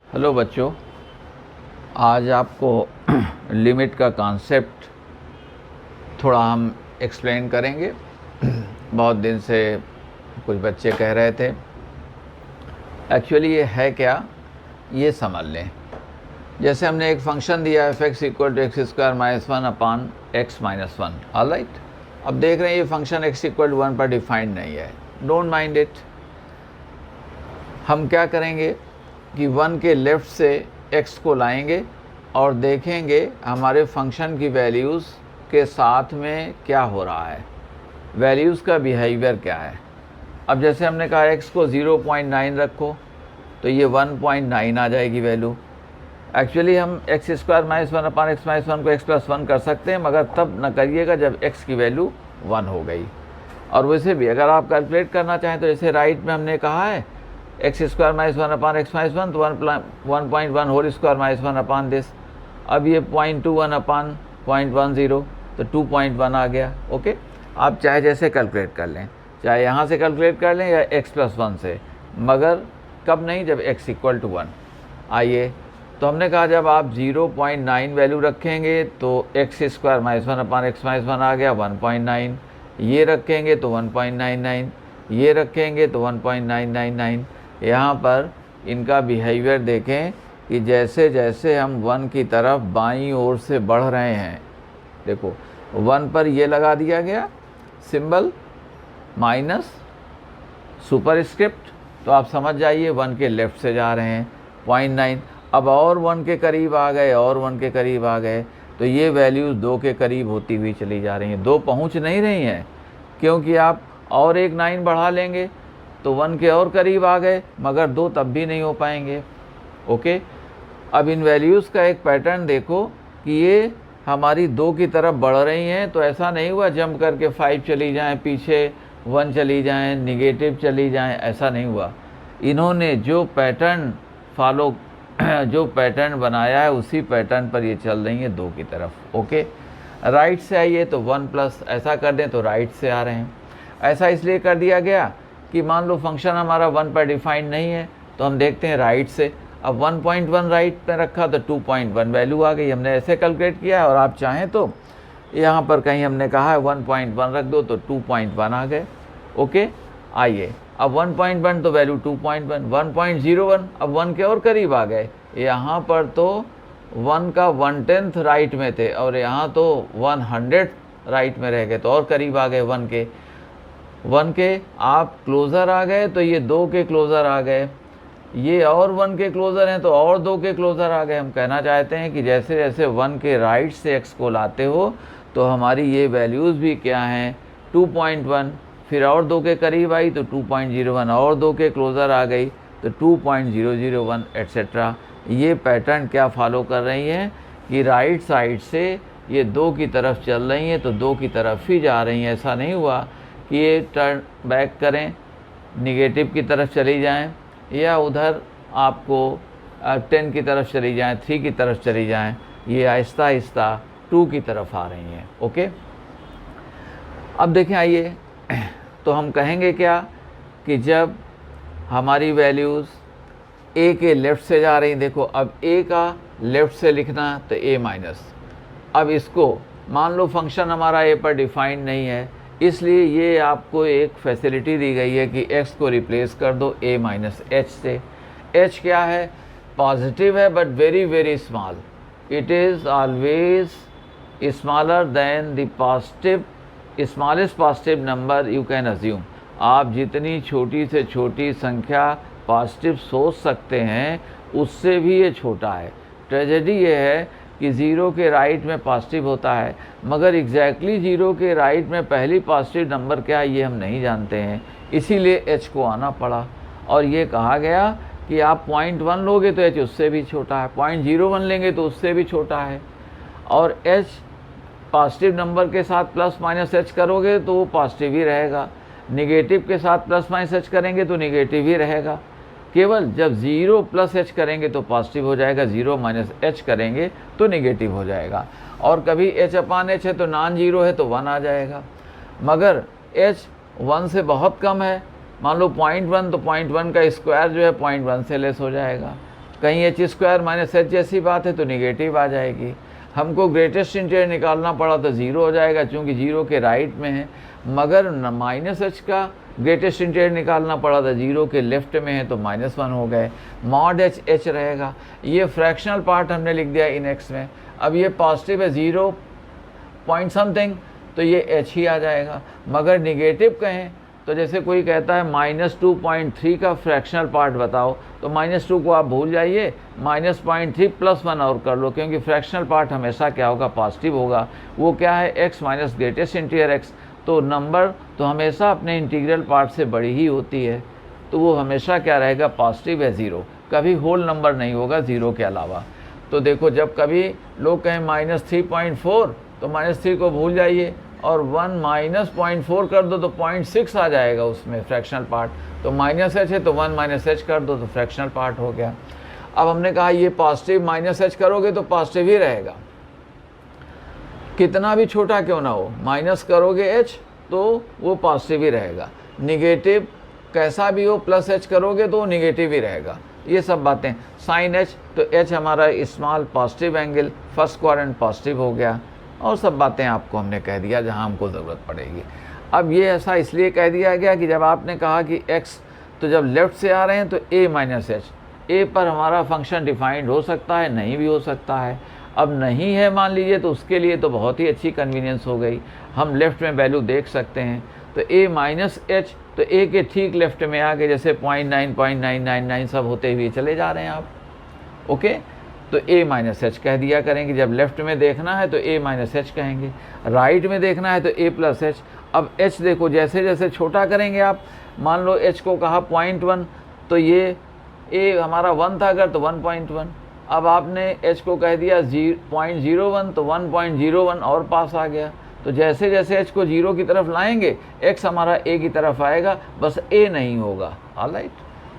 Hello बच्चों, आज आपको लिमिट का कॉन्सेप्ट थोड़ा हम एक्सप्लेन करेंगे। बहुत दिन से कुछ बच्चे कह रहे थे। एक्चुअली ये है क्या, ये समझ लें। जैसे हमने एक फंक्शन दिया है f(x = x² - 1 upon x - 1, alright. अब देख रहे हैं ये फंक्शन x = 1 पर डिफाइंड नहीं है, डोंट माइंड इट। हम क्या करेंगे कि 1 के लेफ़्ट से x को लाएंगे और देखेंगे हमारे फंक्शन की वैल्यूज़ के साथ में क्या हो रहा है, वैल्यूज़ का बिहेवियर क्या है। अब जैसे हमने कहा x को 0.9 रखो तो ये 1.9 आ जाएगी वैल्यू। एक्चुअली हम x² - 1 अपान x - 1 को x+1 कर सकते हैं, मगर तब न करिएगा जब x की वैल्यू 1 हो गई। और वैसे भी अगर आप कैलकुलेट करना चाहें तो जैसे राइट में हमने कहा है x² - 1 अपान x - 1 तो 1.1 whole square minus 1 upon this. अब ये 0.21 अपान 0.10 तो 2.1 आ गया। ओके, आप चाहे जैसे कैलकुलेट कर लें, चाहे यहाँ से कैलकुलेट कर लें या x+1 से, मगर कब नहीं, जब x = 1। आइए, तो हमने कहा जब आप 0.9 वैल्यू रखेंगे तो x² - 1 अपान x - 1 आ गया 1.9, ये रखेंगे तो 1.99, ये रखेंगे तो 1.999। यहाँ पर इनका बिहेवियर देखें कि जैसे जैसे हम 1 की तरफ बाईं ओर से बढ़ रहे हैं, देखो 1 पर ये लगा दिया गया सिंबल माइनस सुपरस्क्रिप्ट, तो आप समझ जाइए 1 के लेफ़्ट से जा रहे हैं 0.9। अब और 1 के करीब आ गए और 1 के करीब आ गए तो ये वैल्यूज़ 2 के करीब होती हुई चली जा रही हैं। 2 पहुंच नहीं रही हैं क्योंकि आप और एक 9 बढ़ा लेंगे तो 1 के और करीब आ गए, मगर 2 तब भी नहीं हो पाएंगे। ओके, अब इन वैल्यूज़ का एक पैटर्न देखो कि ये हमारी 2 की तरफ बढ़ रही हैं, तो ऐसा नहीं हुआ जंप करके 5 चली जाएं, पीछे 1 चली जाएं, निगेटिव चली जाएं, ऐसा नहीं हुआ। इन्होंने जो पैटर्न फॉलो जो पैटर्न बनाया है उसी पैटर्न पर ये चल रही हैं 2 की तरफ। ओके, राइट से आइए तो 1+ ऐसा कर दें तो राइट से आ रहे हैं। ऐसा इसलिए कर दिया गया कि मान लो फंक्शन हमारा 1 पर डिफाइंड नहीं है, तो हम देखते हैं राइट से। अब 1.1 राइट पे रखा तो 2.1 वैल्यू आ गई, हमने ऐसे कैलकुलेट किया है। और आप चाहें तो यहाँ पर कहीं हमने कहा है 1.1 रख दो तो 2.1 आ गए। ओके, आइए अब 1.1 तो वैल्यू 2.1, 1.01 अब 1 के और करीब आ गए। यहाँ पर तो 1 का 1/10 राइट में थे और यहाँ तो 100 राइट में रह गए, तो और करीब आ गए 1 के आप क्लोज़र आ गए तो ये 2 के क्लोज़र आ गए, ये और 1 के क्लोज़र हैं तो और 2 के क्लोज़र आ गए। हम कहना चाहते हैं कि जैसे जैसे 1 के राइट से x को लाते हो तो हमारी ये वैल्यूज़ भी क्या हैं 2.1, फिर और 2 के करीब आई तो 2.01, और 2 के क्लोज़र आ गई तो 2.001 एट्सेट्रा। ये पैटर्न क्या फॉलो कर रही हैं कि राइट साइड से ये 2 की तरफ चल रही हैं तो 2 की तरफ ही जा रही हैं। ऐसा नहीं हुआ कि ये टर्न बैक करें, निगेटिव की तरफ चली जाएं, या उधर आपको 10 की तरफ चली जाएं, 3 की तरफ चली जाएं। ये आहिस्ता आहिस्ता 2 की तरफ आ रही हैं। ओके, अब देखें, आइए तो हम कहेंगे क्या कि जब हमारी वैल्यूज़ a के लेफ़्ट से जा रही, देखो अब a का लेफ़्ट से लिखना तो a-। अब इसको मान लो फंक्शन हमारा a पर डिफाइंड नहीं है, इसलिए ये आपको एक फैसिलिटी दी गई है कि x को रिप्लेस कर दो a-h से। h क्या है, पॉजिटिव है but very very small, it is always smaller than the positive smallest positive number you can assume. आप जितनी छोटी से छोटी संख्या पॉजिटिव सोच सकते हैं उससे भी ये छोटा है। ट्रेजेडी ये है कि 0 के राइट में पॉजिटिव होता है, मगर एग्जैक्टली 0 के राइट में पहली पॉजिटिव नंबर क्या है ये हम नहीं जानते हैं, इसीलिए h को आना पड़ा। और ये कहा गया कि आप 0.1 लोगे तो h उससे भी छोटा है, 0.01 लेंगे तो उससे भी छोटा है, और h पॉजिटिव नंबर के साथ प्लस माइनस h करोगे तो वो पॉजिटिव ही रहेगा, निगेटिव के साथ प्लस माइनस h करेंगे तो निगेटिव ही रहेगा। केवल जब 0 + h करेंगे तो पॉजिटिव हो जाएगा, 0 - h करेंगे तो निगेटिव हो जाएगा। और कभी h/h है तो नॉन जीरो है तो 1 आ जाएगा, मगर h 1 से बहुत कम है, मान लो 0.1 तो 0.1 का स्क्वायर जो है 0.1 से लेस हो जाएगा। कहीं एच स्क्वायर माइनस एच जैसी बात है तो निगेटिव आ जाएगी। हमको ग्रेटेस्ट इंटीरियर निकालना पड़ा तो ज़ीरो हो जाएगा चूँकि ज़ीरो के राइट में है, मगर माइनस एच का ग्रेटेस्ट इंटीरियर निकालना पड़ा था ज़ीरो के लेफ्ट में है तो -1 हो गए। मॉड एच एच रहेगा। ये फ्रैक्शनल पार्ट हमने लिख दिया इन एक्स में। अब ये पॉजिटिव है 0 पॉइंट समथिंग तो ये एच ही आ जाएगा। मगर निगेटिव कहें तो जैसे कोई कहता है -2.3 का फ्रैक्शनल पार्ट बताओ तो -2 को आप भूल जाइए, -0.3 + 1 और कर लो, क्योंकि फ्रैक्शनल पार्ट हमेशा क्या होगा, पॉजिटिव होगा। वो क्या है, x minus greatest interior x। तो नंबर तो हमेशा अपने इंटीग्रल पार्ट से बड़ी ही होती है, तो वो हमेशा क्या रहेगा, पॉजिटिव है 0, कभी होल नंबर नहीं होगा 0 के अलावा। तो देखो जब कभी लोग कहें -3.4 तो -3 को भूल जाइए और 1 -0.4 कर दो तो 0.6 आ जाएगा उसमें फ्रैक्शनल पार्ट। तो -h है तो 1 -h कर दो तो फ्रैक्शनल पार्ट हो गया। अब हमने कहा ये पॉजिटिव -h करोगे तो पॉजिटिव ही रहेगा, कितना भी छोटा क्यों ना हो, माइनस करोगे h तो वो पॉजिटिव ही रहेगा, निगेटिव कैसा भी हो +h करोगे तो वो निगेटिव ही रहेगा। ये सब बातें। साइन h तो h हमारा small positive angle, first quadrant positive हो गया, और सब बातें आपको हमने कह दिया जहां हमको ज़रूरत पड़ेगी। अब ये ऐसा इसलिए कह दिया गया कि जब आपने कहा कि x तो जब लेफ़्ट से आ रहे हैं तो a माइनस h, a पर हमारा फंक्शन डिफाइंड हो सकता है, नहीं भी हो सकता है। अब नहीं है मान लीजिए तो उसके लिए तो बहुत ही अच्छी कन्वीनियंस हो गई, हम लेफ़्ट में वैल्यू देख सकते हैं। तो a माइनस h तो a के ठीक लेफ़्ट में आ गए, जैसे 0.9 0.999 सब होते हुए चले जा रहे हैं आप, ओके। तो a माइनस एच कह दिया करेंगे, जब लेफ़्ट में देखना है तो a माइनस एच कहेंगे, राइट में देखना है तो a प्लस एच। अब h देखो जैसे जैसे छोटा करेंगे आप, मान लो h को कहा 0.1 तो ये a हमारा 1 था अगर तो 1.1, अब आपने h को कह दिया 0.01 तो 1.01 और पास आ गया। तो जैसे जैसे h को 0 की तरफ लाएंगे x हमारा a की तरफ आएगा, बस a नहीं होगा, ऑलराइट।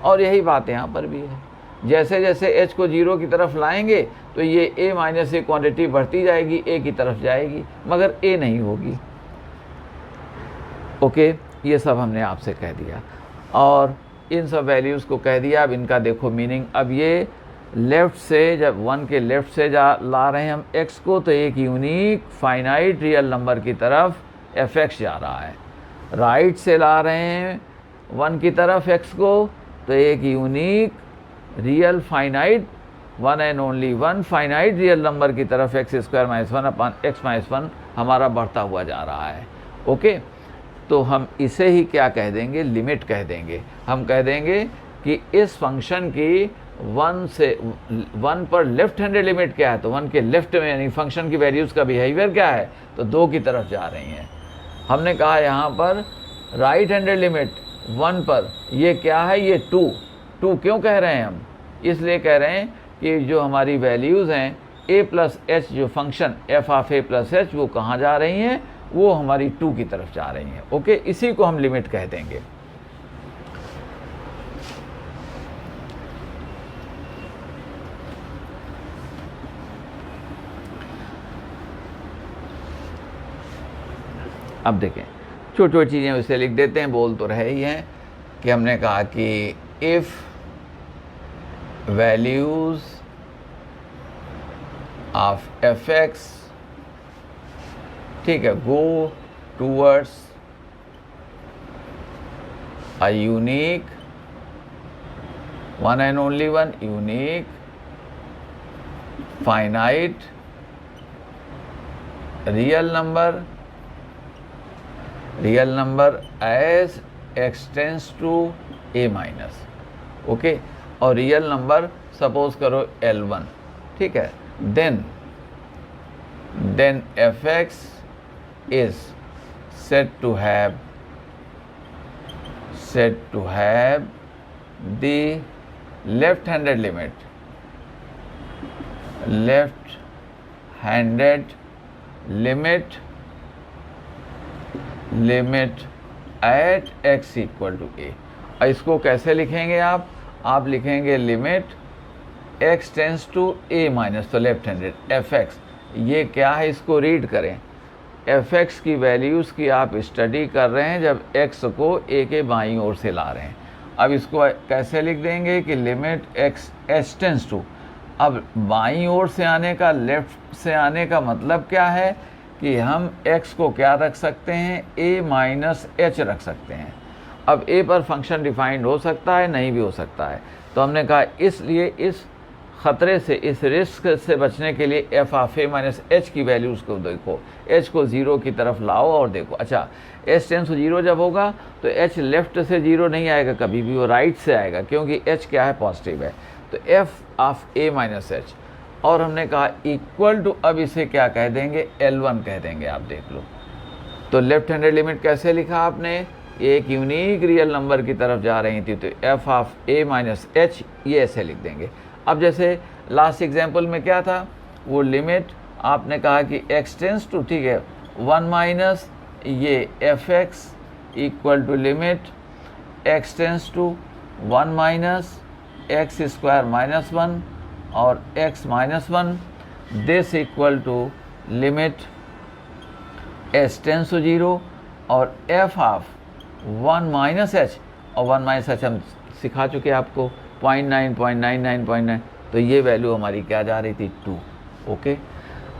और यही बात यहाँ पर भी है, जैसे जैसे h को 0 की तरफ लाएंगे तो ये a माइनस a क्वांटिटी बढ़ती जाएगी, a की तरफ जाएगी, मगर a नहीं होगी, ओके। ये सब हमने आपसे कह दिया और इन सब वैल्यूज़ को कह दिया। अब इनका देखो मीनिंग। अब ये लेफ़्ट से जब 1 के लेफ़्ट से ला रहे हैं हम x को, तो एक यूनिक फाइनाइट रियल नंबर की तरफ fx जा रहा है। राइट से ला रहे हैं 1 की तरफ x को, तो एक unique real finite 1 and only 1 finite real number की तरफ x² - 1 अपॉन x - 1 हमारा बढ़ता हुआ जा रहा है, ओके। तो हम इसे ही क्या कह देंगे, लिमिट कह देंगे। हम कह देंगे कि इस फंक्शन की 1 से 1 पर लेफ्ट हैंडेड लिमिट क्या है, तो 1 के लेफ्ट में यानी फंक्शन की वैल्यूज़ का बिहेवियर क्या है, तो 2 की तरफ जा रही हैं। हमने कहा यहाँ पर राइट हैंडेड लिमिट 1 पर ये क्या है, ये 2 क्यों कह रहे हैं हम, इसलिए कह रहे हैं कि जो हमारी वैल्यूज़ हैं a प्लस h, जो function f of a plus h, वो कहाँ जा रही हैं, वो हमारी 2 की तरफ जा रही हैं, ओके। इसी को हम लिमिट कह देंगे। अब देखें छोटी छोटी चीज़ें उसे लिख देते हैं, बोल तो रहे ही हैं कि हमने कहा कि इफ़ वैल्यूज़ ऑफ fx, ठीक है, go towards a unique 1 and only 1 unique finite real number as x tends to a minus, okay. और रियल नंबर सपोज करो L1, ठीक है। Then fx is said to have the left-handed limit at x equal to a। इसको कैसे लिखेंगे आप लिखेंगे limit x tends to a minus, तो लेफ्ट हैंडेड fx, ये क्या है, इसको रीड करें। fx की वैल्यूज़ की आप स्टडी कर रहे हैं जब x को a के बाईं ओर से ला रहे हैं। अब इसको कैसे लिख देंगे कि limit x h tends to, अब बाईं ओर से आने का, लेफ्ट से आने का मतलब क्या है कि हम x को क्या रख सकते हैं, a माइनस एच रख सकते हैं। अब a पर फंक्शन डिफाइंड हो सकता है, नहीं भी हो सकता है, तो हमने कहा इसलिए इस ख़तरे से, इस रिस्क से बचने के लिए F of A minus H की वैल्यूज़ को देखो, एच को ज़ीरो की तरफ लाओ और देखो। अच्छा, एच टेंस टू ज़ीरो जब होगा तो एच लेफ़्ट से ज़ीरो नहीं आएगा कभी भी, वो राइट से आएगा, क्योंकि एच क्या है, पॉजिटिव है। तो F of A minus h, और हमने कहा इक्वल टू, अब इसे क्या कह देंगे, L1 कह देंगे। आप देख लो, तो लेफ्ट हैंडेड लिमिट कैसे लिखा आपने, एक यूनिक रियल नंबर की तरफ जा रही थी, तो F of A minus H ये ऐसे लिख देंगे। अब जैसे लास्ट एग्जाम्पल में क्या था, वो लिमिट आपने कहा कि एक्स टेंस टू, ठीक है, 1 माइनस ये f x equal to limit x tends to 1 minus x square minus 1 और x minus 1, this equal to limit h tends to 0 और f ऑफ 1 माइनस एच, और 1 माइनस एच हम सिखा चुके आपको 0.9, तो ये वैल्यू हमारी क्या जा रही थी, 2। ओके,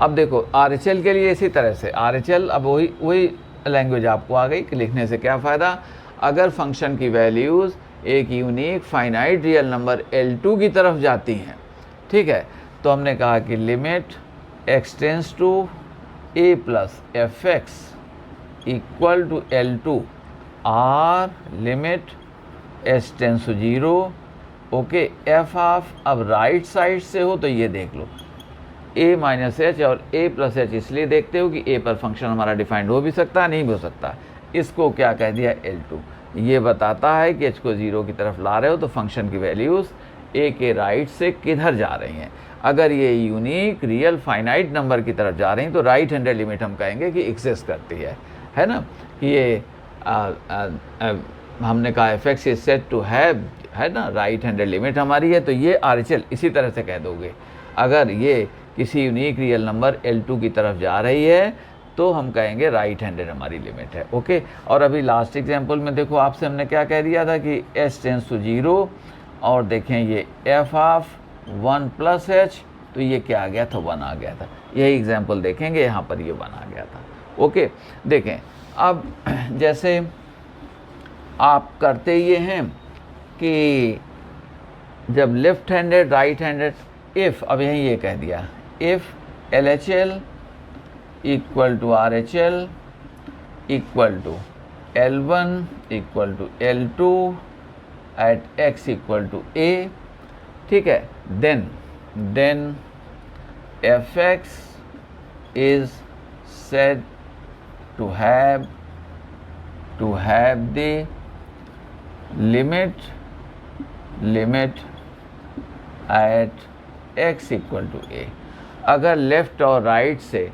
अब देखो RHL के लिए इसी तरह से, RHL अब वही लैंग्वेज आपको आ गई कि लिखने से क्या फ़ायदा, अगर फंक्शन की वैल्यूज़ एक unique finite real number L2 की तरफ जाती हैं, ठीक है, तो हमने कहा कि limit x tends to a plus f x equal to L2 are limit h tends to 0, okay, f of, अब राइट साइड से हो तो ये देख लो a माइनस एच और a प्लस एच, इसलिए देखते हो कि a पर फंक्शन हमारा डिफाइंड हो भी सकता है, नहीं भी हो सकता। इसको क्या कह दिया, L2, ये बताता है कि h को 0 की तरफ ला रहे हो तो फंक्शन की वैल्यूज़ a के राइट से किधर जा रही हैं। अगर ये यूनिक रियल फाइनाइट नंबर की तरफ जा रही हैं तो राइट हैंडेड लिमिट हम कहेंगे कि एग्जिस्ट करती है ना, कि ये हमने कहा f x is said to have, है ना, राइट हैंडेड लिमिट हमारी है, तो ये RHL इसी तरह से कह दोगे। अगर ये किसी यूनिक रियल नंबर L2 की तरफ जा रही है तो हम कहेंगे राइट हैंडेड हमारी लिमिट है। ओके, और अभी लास्ट एग्जांपल में देखो आपसे हमने क्या कह दिया था कि h टेंस टू 0, और देखें ये f ऑफ 1 प्लस एच, तो ये क्या आ गया था, 1 आ गया था। यही एग्जांपल देखेंगे, यहाँ पर ये 1 आ गया था। ओके, देखें अब जैसे आप करते ये हैं कि जब left handed right handed, if, अब यहीं ये कह दिया, if LHL equal to RHL equal to L1 equal to L2 एट x इक्वल टू a, ठीक है, then fx is said to have the limit at x equal to a। अगर left और राइट से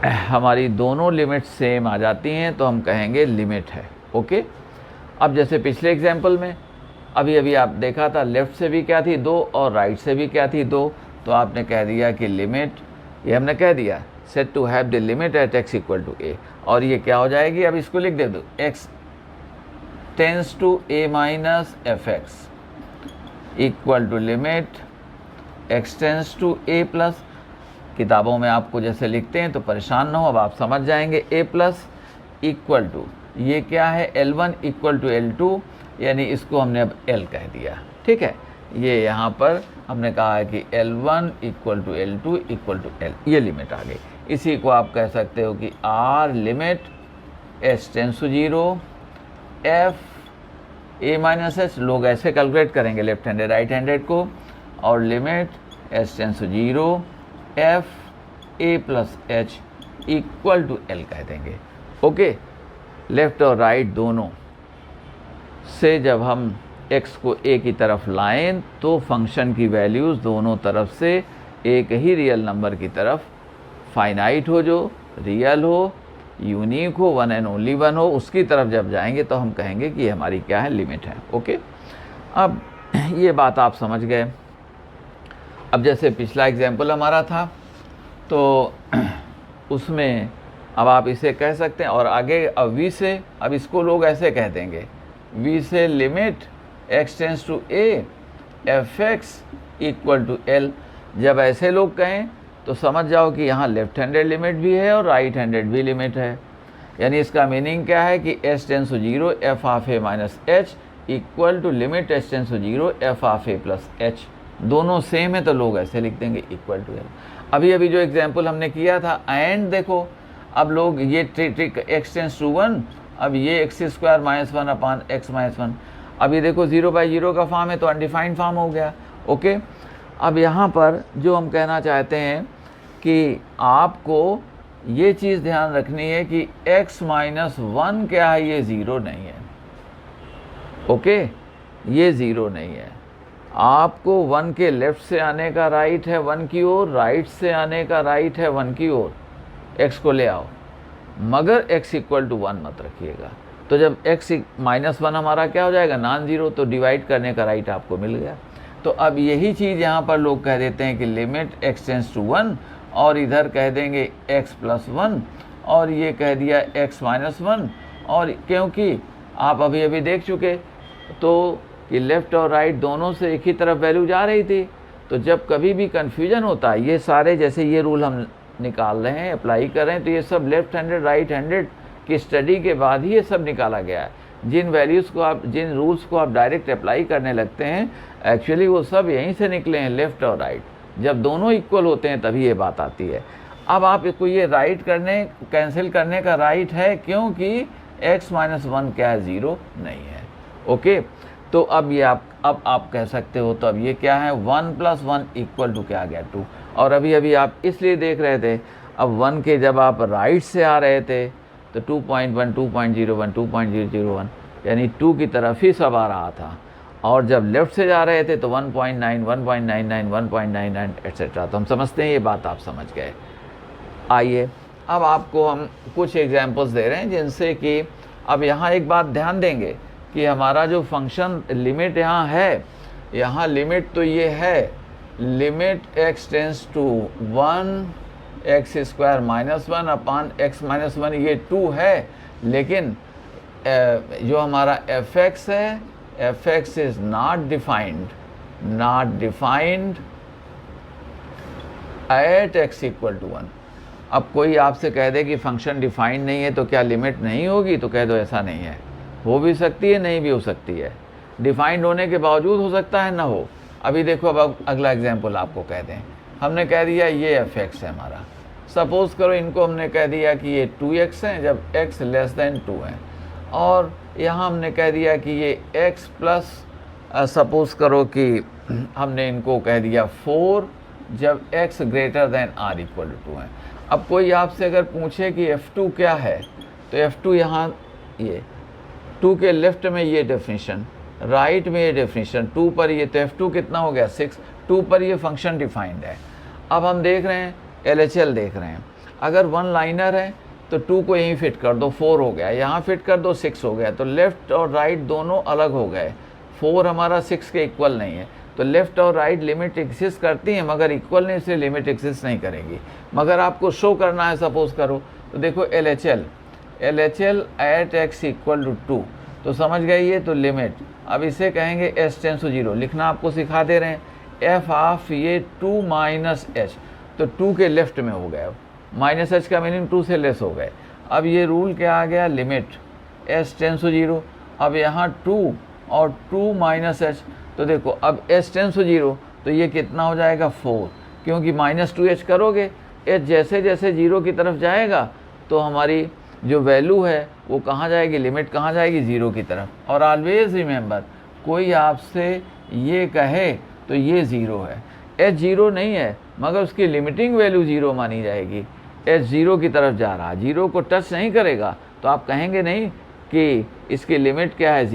हमारी दोनों लिमिट सेम आ जाती हैं तो हम कहेंगे लिमिट है। ओके, अब जैसे पिछले एग्जाम्पल में अभी आप देखा था, लेफ़्ट से भी क्या थी 2 और राइट से भी क्या थी 2, तो आपने कह दिया कि लिमिट, ये हमने कह दिया said to have the limit at x equal to a, और ये क्या हो जाएगी, अब इसको लिख दे दो, x tends to a minus f x equal to limit x tends to a plus, किताबों में आपको जैसे लिखते हैं तो परेशान ना हो, अब आप समझ जाएंगे, a प्लस इक्वल टू, ये क्या है, L1 इक्वल टू L2, यानी इसको हमने अब L कह दिया, ठीक है। ये यहाँ पर हमने कहा है कि L1 equal to L2 equal to L, ये लिमिट आ गई। इसी को आप कह सकते हो कि R limit h tends to 0 f a minus h, लोग ऐसे कैलकुलेट करेंगे लेफ्ट हैंडेड राइट हैंडेड को, और limit h tends to 0 f a plus h equal to L कह देंगे। ओके, लेफ़्ट और राइट दोनों से जब हम x को a की तरफ लाएं तो फंक्शन की वैल्यूज़ दोनों तरफ से एक ही रियल नंबर की तरफ फाइनाइट हो, जो रियल हो, यूनिक हो, वन एंड ओनली वन हो, उसकी तरफ जब जाएंगे तो हम कहेंगे कि हमारी क्या है, लिमिट है। ओके, अब ये बात आप समझ गए। अब जैसे पिछला एग्जाम्पल हमारा था तो उसमें अब आप इसे कह सकते हैं, और आगे अब वी से, अब इसको लोग ऐसे कह देंगे we say limit x tends to a fx equal to l। जब ऐसे लोग कहें तो समझ जाओ कि यहाँ लेफ्ट हैंडेड लिमिट भी है और राइट हैंडेड भी लिमिट है। यानी इसका मीनिंग क्या है कि s tends to 0 f of a minus h equal to limit s tends to 0 f of a plus h। दोनों सेम है तो लोग ऐसे लिख देंगे इक्वल टू l। अभी अभी जो एग्जाम्पल हमने किया था एंड देखो, अब लोग ये ट्रिक x टेंस टू 1, अब ये x square minus 1 upon x minus 1। अब ये देखो 0/0 का फॉर्म है तो अनडिफाइंड फॉर्म हो गया। ओके, अब यहाँ पर जो हम कहना चाहते हैं कि आपको ये चीज़ ध्यान रखनी है कि x माइनस 1 क्या है, ये 0 नहीं है। ओके, ये 0 नहीं है। आपको 1 के लेफ़्ट से आने का राइट है 1 की ओर, राइट से आने का राइट है 1 की ओर। x को ले आओ, मगर x इक्वल टू 1 मत रखिएगा। तो जब x माइनस 1 हमारा क्या हो जाएगा, नॉन जीरो, तो डिवाइड करने का राइट आपको मिल गया। तो अब यही चीज़ यहाँ पर लोग कह देते हैं कि लिमिट x टेंस टू 1, और इधर कह देंगे x प्लस 1, और ये कह दिया x माइनस 1। और क्योंकि आप अभी अभी देख चुके तो कि लेफ़्ट और राइट दोनों से एक ही तरफ वैल्यू जा रही थी, तो जब कभी भी कन्फ्यूजन होता है, ये सारे जैसे ये रूल हम निकाल रहे हैं, अप्लाई कर रहे हैं, तो ये सब लेफ़्ट हैंडेड राइट हैंडेड की स्टडी के बाद ही ये सब निकाला गया है। जिन वैल्यूज़ को आप, जिन रूल्स को आप डायरेक्ट अप्लाई करने लगते हैं, एक्चुअली वो सब यहीं से निकले हैं, लेफ़्ट और राइट। जब दोनों इक्वल होते हैं तभी ये बात आती है। अब आप इसको ये राइट करने, कैंसिल करने का राइट है, क्योंकि x माइनस 1 क्या है, 0 नहीं है। ओके, तो अब ये अब आप कह सकते हो, तो अब ये क्या है, 1 प्लस 1 इक्वल टू क्या आ गया, 2। और अभी अभी आप इसलिए देख रहे थे, अब 1 के जब आप राइट से आ रहे थे तो 2.1 2.01 2.001 यानी 2 की तरफ ही सब आ रहा था, और जब लेफ़्ट से जा रहे थे तो 1.9 1.99 1.99 एट्सेट्रा। तो हम समझते हैं ये बात आप समझ गए। आइए अब आपको हम कुछ एग्जांपल्स दे रहे हैं जिनसे कि अब यहाँ एक बात ध्यान देंगे कि हमारा जो फंक्शन लिमिट यहाँ है, यहाँ लिमिट तो ये है, limit x tends to 1 x square minus 1 upon x minus 1, ये 2 है। लेकिन जो हमारा fx है, fx is not defined at x equal to 1। अब कोई आपसे कह दे कि फंक्शन डिफाइंड नहीं है तो क्या लिमिट नहीं होगी, तो कह दो ऐसा नहीं है, हो भी सकती है, नहीं भी हो सकती है। डिफाइंड होने के बावजूद हो सकता है ना हो। अभी देखो, अब अगला एग्जांपल आपको कह दें, हमने कह दिया ये fx है हमारा, सपोज़ करो इनको हमने कह दिया कि ये 2x है जब x लेस देन 2 है, और यहाँ हमने कह दिया कि ये x प्लस सपोज़ करो कि हमने इनको कह दिया 4 जब x greater than r equal to 2 है। अब कोई आपसे अगर पूछे कि f2 क्या है, तो f2 यहाँ ये 2 के लेफ़्ट में ये डेफिनेशन, राइट में ये डेफिनेशन, 2 पर ये, तो f2 कितना हो गया, 6। 2 पर ये फंक्शन डिफाइंड है। अब हम देख रहे हैं LHL देख रहे हैं, अगर 1 लाइनर है तो 2 को यहीं फिट कर दो, 4 हो गया, यहाँ फिट कर दो 6 हो गया। तो लेफ़्ट और राइट दोनों अलग हो गए, 4 हमारा 6 के इक्वल नहीं है। तो लेफ़्ट और राइट लिमिट एग्जिस्ट करती हैं मगर इक्वल नहीं, इसलिए लिमिट एग्जिस्ट नहीं करेगी। मगर आपको शो करना है, सपोज़ करो, तो देखो LHL at x equal to 2, तो समझ गए ये, तो लिमिट। अब इसे कहेंगे s टेंस टू 0, लिखना आपको सिखा दे रहे हैं, f ऑफ ये 2 माइनस h, तो 2 के लेफ़्ट में हो गए, माइनस h का मीनिंग 2 से लेस हो गए। अब ये रूल क्या आ गया, लिमिट s टेंस टू 0, अब यहाँ 2 और 2 माइनस h, तो देखो अब s टेंस टू 0, तो ये कितना हो जाएगा, 4, क्योंकि माइनस 2h करोगे, h जैसे जैसे 0 की तरफ जाएगा तो हमारी जो वैल्यू है वो कहाँ जाएगी, लिमिट कहाँ जाएगी, 0 की तरफ। और ऑलवेज रिमेंबर, कोई आपसे ये कहे तो ये 0 है, h 0 नहीं है मगर उसकी लिमिटिंग वैल्यू 0 मानी जाएगी, h 0 की तरफ जा रहा, 0 को टच नहीं करेगा, तो आप कहेंगे नहीं कि इसकी लिमिट क्या है,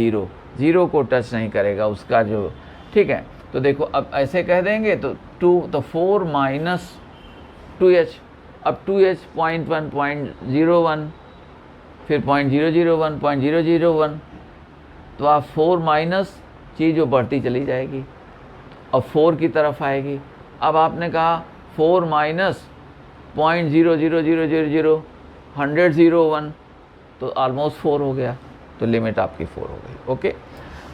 0 को टच नहीं करेगा उसका जो, ठीक है। तो देखो अब ऐसे कह देंगे तो 2, तो 4 माइनस 2h, अब 2h 0.1 0.01 फिर 0.001 0.001, तो आप 4 माइनस चीज़ जो बढ़ती चली जाएगी और 4 की तरफ आएगी। अब आपने कहा 4 माइनस 0.00000 101, तो ऑलमोस्ट 4 हो गया। तो लिमिट आपकी 4 हो गई। ओके,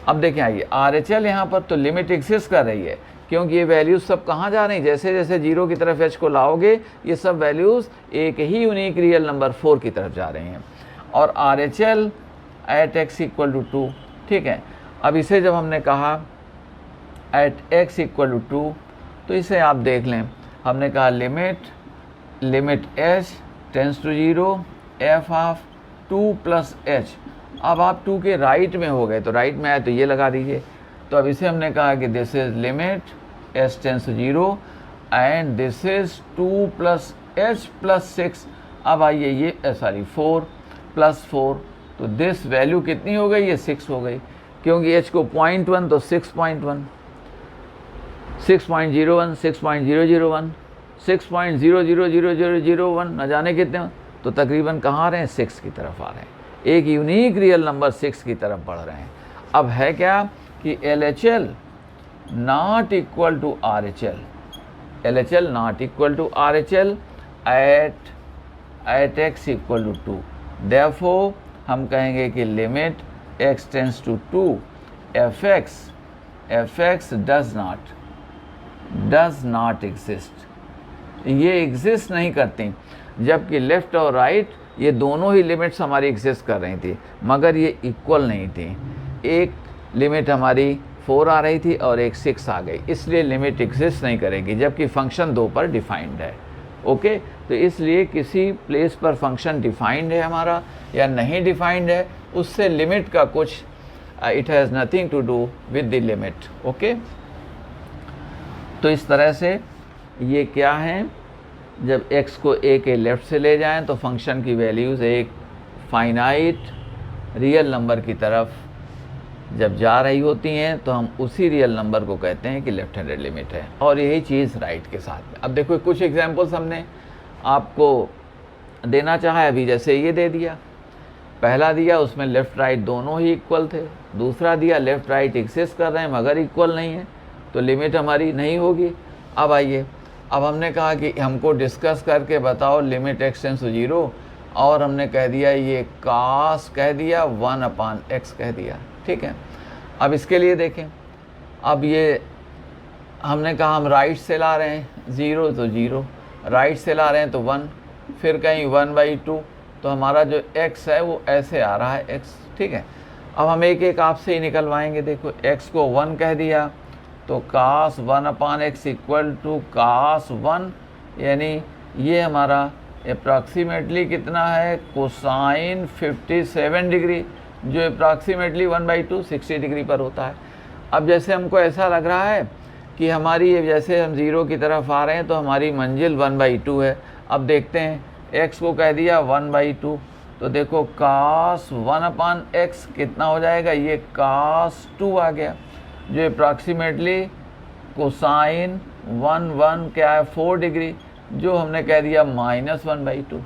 अब देखें आइए RHL यहाँ पर तो लिमिट एग्जिस्ट कर रही है, क्योंकि ये वैल्यूज़ सब कहाँ जा रही हैं, जैसे जैसे 0 की तरफ h को लाओगे ये सब वैल्यूज़ एक ही यूनिक रियल नंबर 4 की तरफ जा रही हैं, और RHL at x equal to 2। ठीक है, अब इसे जब हमने कहा एट x इक्वल टू 2, तो इसे आप देख लें, हमने कहा limit h tends to 0 f of 2 plus h। अब आप 2 के राइट में हो गए, तो राइट में आए तो ये लगा दीजिए। तो अब इसे हमने कहा कि this is limit h tends to 0 and this is 2 plus h plus 6। अब आइए ये 4 प्लस 4, तो दिस वैल्यू कितनी हो गई, ये 6 हो गई, क्योंकि h को 0.1 तो 6.1, 6.01, 6.001, 6.000001, न जाने कितने, तो तकरीबन कहाँ आ रहे हैं, 6 की तरफ आ रहे हैं, एक यूनिक रियल नंबर 6 की तरफ बढ़ रहे हैं। अब है क्या कि LHL not equal to RHL, LHL not equal to RHL at x equal to 2। Therefore हम कहेंगे कि limit x tends to 2 fx does not exist, ये एग्जिस्ट नहीं करती, जबकि लेफ़्ट और राइट ये दोनों ही लिमिट्स हमारी एग्जिस्ट कर रही थी, मगर ये इक्वल नहीं थी। एक लिमिट हमारी 4 आ रही थी और एक 6 आ गई, इसलिए लिमिट एग्जिस्ट नहीं करेगी, जबकि फंक्शन 2 पर डिफाइंड है। ओके, तो इसलिए किसी प्लेस पर फंक्शन डिफाइंड है हमारा या नहीं डिफाइंड है, उससे लिमिट का कुछ it has nothing to do with the limit. Okay, तो इस तरह से ये क्या है, जब x को a के लेफ़्ट से ले जाएं तो फंक्शन की वैल्यूज़ एक फाइनाइट रियल नंबर की तरफ जब जा रही होती हैं, तो हम उसी रियल नंबर को कहते हैं कि लेफ्ट हैंडेड लिमिट है, और यही चीज़ राइट के साथ में। अब देखो कुछ एग्जांपल्स हमने आपको देना चाहा, अभी जैसे ये दे दिया, पहला दिया उसमें लेफ़्ट राइट दोनों ही इक्वल थे, दूसरा दिया लेफ़्ट राइट एग्जिस्ट कर रहे हैं मगर इक्वल नहीं है, तो लिमिट हमारी नहीं होगी। अब आइए, अब हमने कहा कि हमको डिस्कस करके बताओ लिमिट x टेंस टू 0, और हमने कह दिया ये कास कह दिया 1/x कह दिया। ठीक है, अब इसके लिए देखें, अब ये हमने कहा हम राइट से ला रहे हैं 0 तो 0, राइट से ला रहे हैं तो 1, फिर कहीं 1/2, तो हमारा जो x है वो ऐसे आ रहा है x। ठीक है, अब हम एक एक आपसे ही निकलवाएंगे। देखो x को 1 कह दिया तो कास 1/x इक्वल टू कास 1, यानी ये हमारा अप्रॉक्सीमेटली कितना है, कोसाइन 57 डिग्री, जो अप्रॉक्सीमेटली 1/2 60 डिग्री पर होता है। अब जैसे हमको ऐसा लग रहा है कि हमारी ये, जैसे हम 0 की तरफ आ रहे हैं तो हमारी मंजिल 1/2 है। अब देखते हैं x को कह दिया 1/2, तो देखो कास 1/x कितना हो जाएगा, ये कास 2 आ गया, जो अप्रॉक्सीमेटली कोसाइन 1 क्या है 4 डिग्री, जो हमने कह दिया -1/2,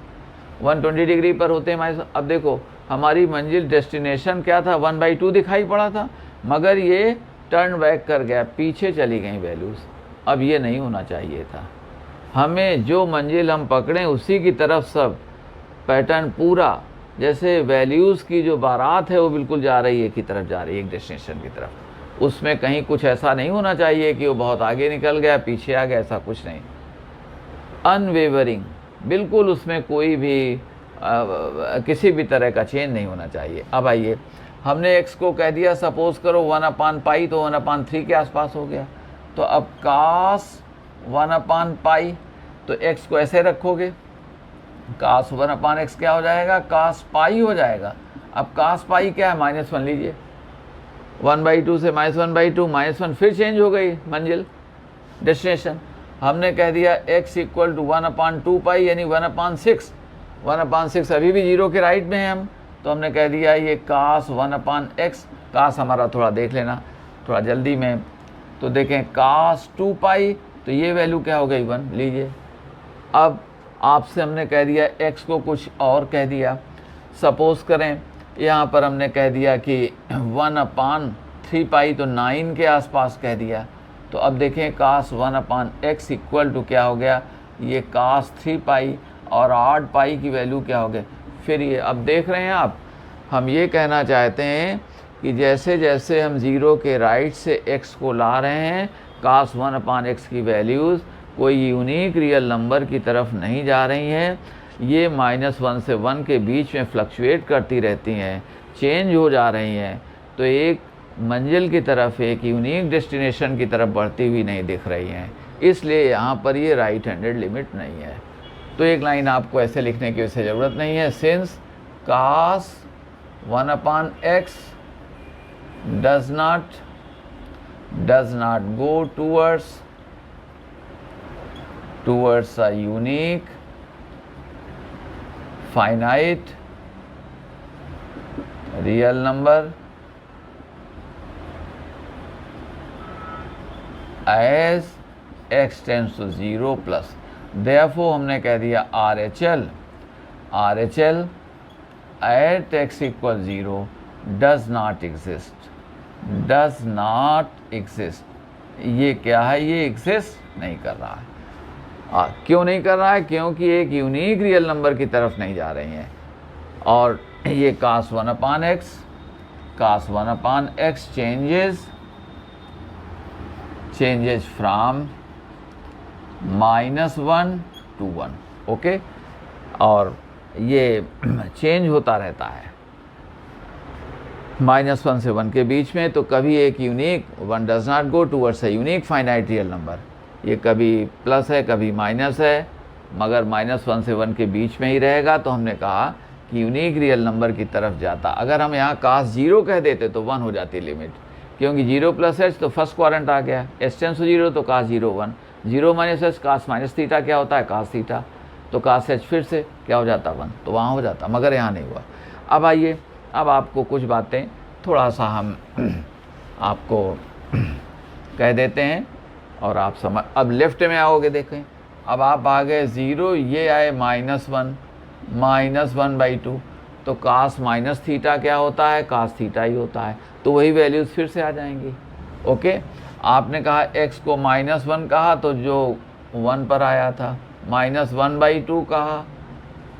120 डिग्री पर होते हैं माइनस। अब देखो हमारी मंजिल डेस्टिनेशन क्या था, 1/2 दिखाई पड़ा था, मगर ये टर्न बैक कर गया, पीछे चली गई वैल्यूज़। अब ये नहीं होना चाहिए था, हमें जो मंजिल हम पकड़ें उसी की तरफ सब पैटर्न पूरा, जैसे वैल्यूज़ की जो बारात है वो बिल्कुल जा रही है, की तरफ जा रही है, एक डेस्टिनेशन की तरफ, उसमें कहीं कुछ ऐसा नहीं होना चाहिए कि वो बहुत आगे निकल गया पीछे आ गया, ऐसा कुछ नहीं। अनवेवरिंग, बिल्कुल उसमें कोई भी किसी भी तरह का चेंज नहीं होना चाहिए। अब आइए, हमने x को कह दिया सपोज़ करो 1/π, तो 1/3 के आसपास हो गया, तो अब कास 1/π, तो x को ऐसे रखोगे, कास 1/x क्या हो जाएगा, कास पाई हो जाएगा। अब कास पाई क्या है, -1 लीजिए, 1/2 से -1/2, -1 फिर चेंज हो गई मंजिल डेस्टिनेशन। हमने कह दिया x इक्वल टू 1/2π यानी 1/6, 1/6 अभी भी 0 के राइट में है हम, तो हमने कह दिया ये कास 1/x, कास हमारा थोड़ा देख लेना थोड़ा जल्दी में, तो देखें कास 2π, तो ये वैल्यू क्या हो गई 1 लीजिए। अब आपसे हमने कह दिया x को कुछ और कह दिया, सपोज़ करें यहाँ पर हमने कह दिया कि 1/3π, तो 9 के आसपास कह दिया, तो अब देखें कास 1/x इक्वल टू क्या हो गया, ये कास 3π, और 8π की वैल्यू क्या हो गई। फिर ये अब देख रहे हैं आप हम ये कहना चाहते हैं कि जैसे जैसे हम ज़ीरो के राइट से x को ला रहे हैं, cos 1/x की वैल्यूज़ कोई यूनिक रियल नंबर की तरफ नहीं जा रही हैं, ये -1 से 1 के बीच में फ्लक्चुएट करती रहती हैं, चेंज हो जा रही हैं, तो एक मंजिल की तरफ, एक यूनिक डेस्टिनेशन की तरफ बढ़ती हुई नहीं दिख रही हैं। इसलिए यहाँ पर ये राइट हैंडेड लिमिट नहीं है। तो एक लाइन आपको ऐसे लिखने की वैसे ज़रूरत नहीं है, since cos 1/x does not go towards a unique finite real number as x tends to 0 plus, therefore हमने कह दिया RHL at x equals 0 does not exist। ये क्या है? ये एग्जिस्ट नहीं कर रहा है। क्यों नहीं कर रहा है? क्योंकि एक यूनिक रियल नंबर की तरफ नहीं जा रही हैं। और ये cos 1/x changes from -1 to 1, okay. और ये चेंज होता रहता है -1 से 1 के बीच में। तो कभी एक unique 1 does not go towards a unique finite real number, ये कभी प्लस है कभी माइनस है, मगर -1 से 1 के बीच में ही रहेगा। तो हमने कहा कि यूनिक रियल नंबर की तरफ जाता। अगर हम यहाँ cos 0 कह देते तो 1 हो जाती लिमिट, क्योंकि 0 + h तो फर्स्ट क्वाड्रेंट आ गया, h टेंड्स टू 0 तो cos 0 1, 0 - h cos -θ क्या होता है? cos θ, तो cos h फिर से क्या हो जाता? 1, तो वहाँ हो जाता, मगर यहाँ नहीं हुआ। अब आइए, अब आपको कुछ बातें थोड़ा सा हम आपको कह देते हैं और आप समझ। अब लेफ्ट में आओगे, देखें, अब आप आ गए 0, ये आए -1/2, तो cos -θ क्या होता है? cos θ ही होता है, तो वही वैल्यूज़ फिर से आ जाएंगी, ओके। आपने कहा x को -1 कहा तो जो 1 पर आया था, -1/2 कहा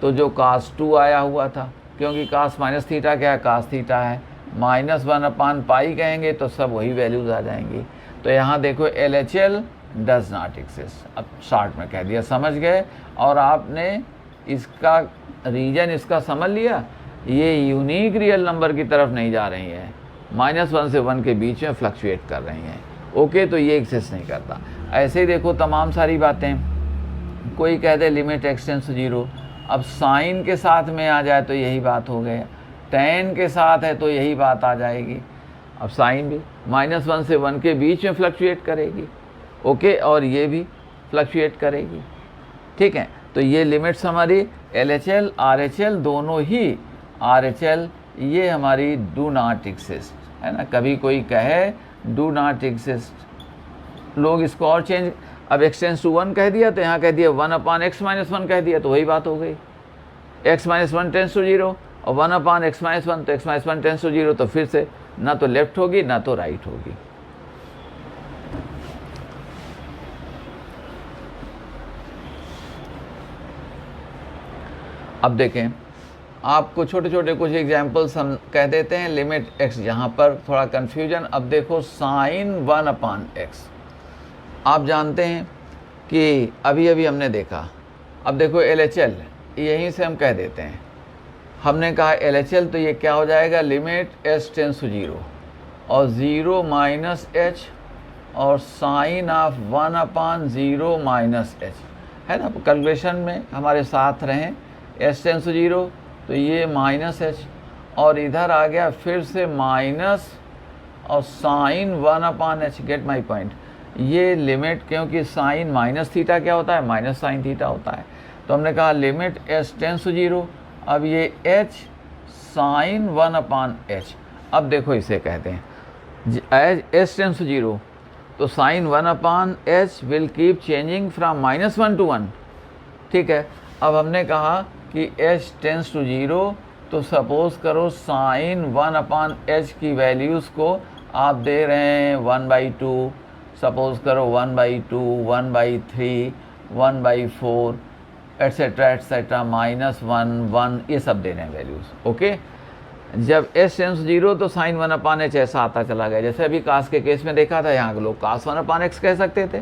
तो जो cos 2 आया हुआ था, क्योंकि cos -θ क्या है? cos θ है। -1/π कहेंगे तो सब वही वैल्यूज़ आ जाएंगी। तो यहाँ देखो LHL डज नॉट एग्जिस्ट, अब शॉर्ट में कह दिया, समझ गए। और आपने इसका रीजन इसका समझ लिया, ये यूनिक रियल नंबर की तरफ नहीं जा रही है, -1 से 1 के बीच में फ्लक्चुएट कर रही हैं, ओके। तो ये एग्जिस्ट नहीं करता। ऐसे ही देखो तमाम सारी बातें, कोई कह दे लिमिट x टेंड्स टू 0, अब साइन के साथ में आ जाए तो यही बात हो गई, tan के साथ है तो यही बात आ जाएगी। अब साइन भी -1 से 1 के बीच में फ्लक्चुएट करेगी, ओके, और ये भी फ्लक्चुएट करेगी, ठीक है। तो ये लिमिट्स हमारी LHL RHL दोनों ही, RHL ये हमारी डू नॉट एग्जिस्ट है ना। कभी कोई कहे डू नॉट एग्जिस्ट, लोग इसको और चेंज, अब x टेंड्स टू 1 कह दिया तो यहाँ कह दिया 1/x - 1 कह दिया, तो वही बात हो गई। x - 1 टेंड्स टू 0 और 1/x - 1, तो x - 1 टेंड्स टू 0, तो फिर से ना तो लेफ्ट होगी ना तो राइट होगी। अब देखें, आपको छोटे छोटे कुछ एग्जाम्पल्स हम कह देते हैं। लिमिट x, यहाँ पर थोड़ा कन्फ्यूजन। अब देखो sin 1/x, आप जानते हैं कि अभी अभी हमने देखा। अब देखो LHL, यहीं से हम कह देते हैं, हमने कहा LHL, तो ये क्या हो जाएगा? लिमिट s टेंड्स टू 0 और 0 - h और साइन ऑफ 1/0 - h है ना। कैलकुलेशन में हमारे साथ रहें, s टेंड्स टू 0 तो ये -h, और इधर आ गया फिर से माइनस और sine 1/h, get my point. ये लिमिट, क्योंकि साइन -θ क्या होता है? -sin θ होता है। तो हमने कहा लिमिट s टेंड्स टू 0, अब ये h साइन 1/h। अब देखो इसे कहते हैं एज s टेंड्स टू 0, तो sine 1/h will keep changing from -1 to 1, ठीक है। अब हमने कहा कि h टेंड्स टू 0, तो सपोज़ करो साइन 1/h की वैल्यूज़ को आप दे रहे हैं 1/2, सपोज़ करो 1/2, 1/3, 1/4 एट्सेट्रा एट्सेट्रा, -1, 1, ये सब दे रहे हैं वैल्यूज़, ओके। जब एच टेंस 0 तो साइन 1/h ऐसा आता चला गया। जैसे अभी कास के केस में देखा था, यहाँ के लोग कास 1/x कह सकते थे,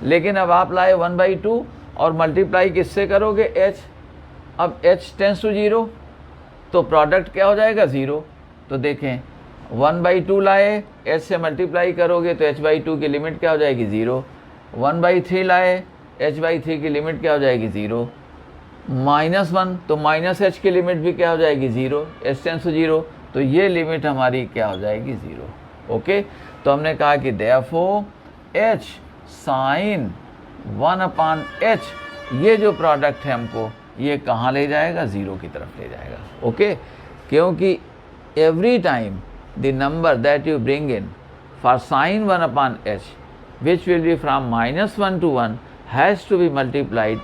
लेकिन अब आप लाए 1/2 और मल्टीप्लाई किससे करोगे, h। अब h टेंस टू 0 तो प्रोडक्ट क्या हो जाएगा, 0। तो देखें 1/2 लाए, h से मल्टीप्लाई करोगे तो h/2 की लिमिट क्या हो जाएगी, 0। 1/3 लाए, h/3 की लिमिट क्या हो जाएगी, 0। -1 तो -h की लिमिट भी क्या हो जाएगी, 0। h टेंस टू 0 तो ये लिमिट हमारी क्या हो जाएगी, 0। ओके, तो हमने कहा कि देयरफॉर h साइन 1/h ये जो प्रोडक्ट है हमको ये कहाँ ले जाएगा, 0 की तरफ ले जाएगा। ओके, क्योंकि every time the number that you bring in for sine 1/h which will be from -1 to 1 has to be multiplied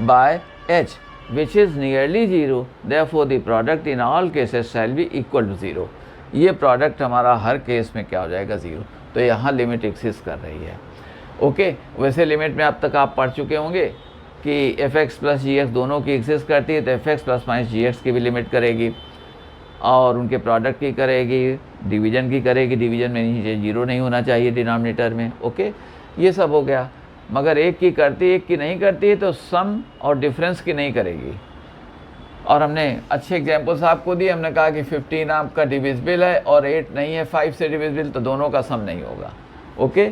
by h which is nearly 0, therefore the product in all cases shall be equal to 0। ये product हमारा हर case में क्या हो जाएगा, 0। तो यहाँ limit exist कर रही है। ओके, वैसे लिमिट में अब तक आप पढ़ चुके होंगे कि fx प्लस gx दोनों की एग्जिस्ट करती है, तो fx प्लस -gx की भी लिमिट करेगी और उनके प्रोडक्ट की करेगी, डिवीजन की करेगी। डिवीजन में नीचे 0 नहीं होना चाहिए डिनोमिनेटर में। ओके, ये सब हो गया। मगर एक की करती है, एक की नहीं करती है, तो सम और डिफरेंस की नहीं करेगी। और हमने अच्छे एग्जांपल्स आपको दिए। हमने कहा कि 15 आपका डिविजिबल है और 8 नहीं है 5 से डिविजिबल, तो दोनों का सम नहीं होगा। ओके,